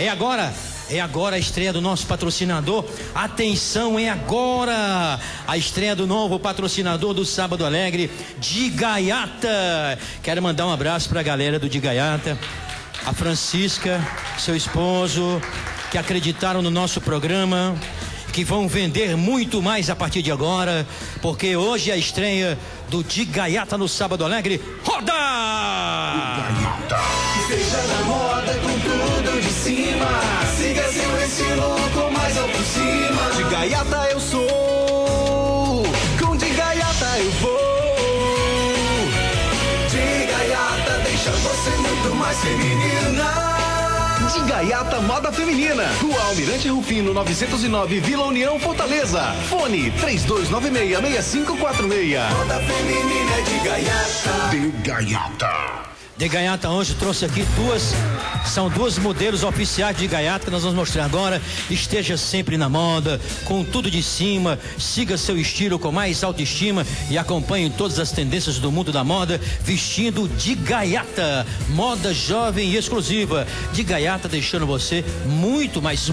É agora. É agora a estreia do nosso patrocinador. Atenção, é agora a estreia do novo patrocinador do Sábado Alegre, De Gaiata. Quero mandar um abraço para a galera do De Gaiata, a Francisca, seu esposo, que acreditaram no nosso programa, que vão vender muito mais a partir de agora, porque hoje é a estreia do De Gaiata no Sábado Alegre. Roda! Que seja na moda com tudo de cima, siga seu estilo com mais autoestima. De Gaiata eu sou, com De Gaiata eu vou. De Gaiata deixa você muito mais feminina. De Gaiata Moda Feminina, Rua Almirante Rufino 909, Vila União, Fortaleza. Fone 3296-6546. Moda Feminina é De Gaiata. De Gaiata. De Gaiata hoje trouxe aqui são duas modelos oficiais de Gaiata que nós vamos mostrar agora. Esteja sempre na moda, com tudo de cima, siga seu estilo com mais autoestima e acompanhe todas as tendências do mundo da moda, vestindo De Gaiata, moda jovem e exclusiva. De Gaiata deixando você muito mais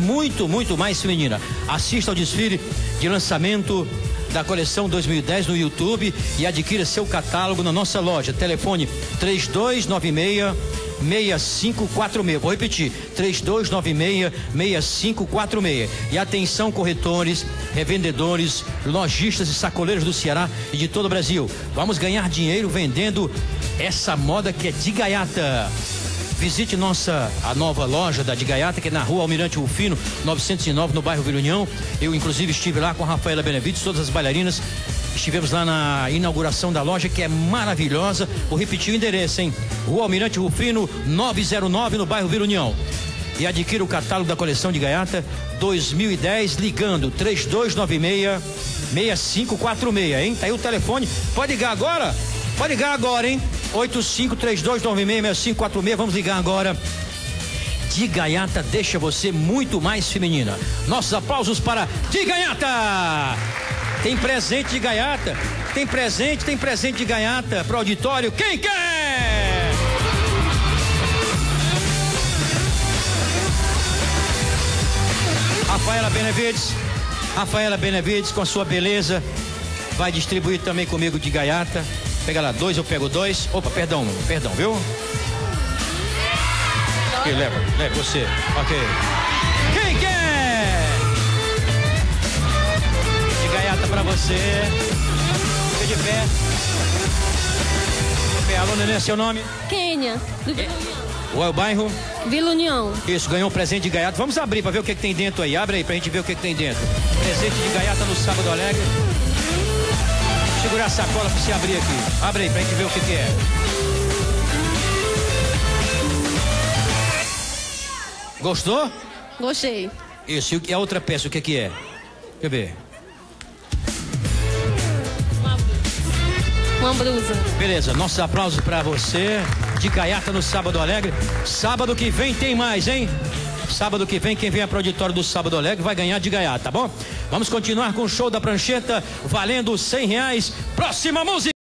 feminina. Assista ao desfile de lançamento da coleção 2010 no YouTube e adquira seu catálogo na nossa loja. Telefone 3296-6546. Vou repetir, 3296-6546. E atenção, corretores, revendedores, lojistas e sacoleiros do Ceará e de todo o Brasil. Vamos ganhar dinheiro vendendo essa moda que é De Gaiata. Visite a nova loja da De Gaiata, que é na Rua Almirante Rufino 909, no bairro Vila União. Eu inclusive estive lá com a Rafaela Benevides, todas as bailarinas. Estivemos lá na inauguração da loja, que é maravilhosa. Vou repetir o endereço, hein? Rua Almirante Rufino 909, no bairro Vila União. E adquira o catálogo da coleção De Gaiata 2010 ligando 3296-6546, hein? Tá aí o telefone. Pode ligar agora? Pode ligar agora, hein? 8532966546. Vamos ligar agora. De Gaiata deixa você muito mais feminina. Nossos aplausos para De Gaiata. Tem presente de Gaiata. Tem presente de Gaiata pro auditório. Quem quer? Rafaela Benevides com a sua beleza vai distribuir também comigo De Gaiata. Pega lá 2, eu pego 2. Opa, perdão, viu? Aqui, leva você. Ok. Quem quer? De Gaiata pra você. Fica de pé. Alô, neném, é seu nome? Kênia, do Vila União. Qual é o bairro? Vila União. Isso, ganhou um presente de Gaiata. Vamos abrir pra ver o que tem dentro aí. Abre aí pra gente ver o que tem dentro. Presente de Gaiata no Sábado Alegre. Segurar a sacola pra você abrir aqui. Abre aí pra gente ver o que é. Gostou? Gostei. Isso, e a outra peça, o que é? Deixa eu ver. Uma blusa. Beleza, nossos aplausos pra você. De Gaiata no Sábado Alegre. Sábado que vem tem mais, hein? Sábado que vem, quem vem para o auditório do Sábado Alegre vai ganhar De Gaiata, tá bom? Vamos continuar com o show da prancheta, valendo R$100. Próxima música!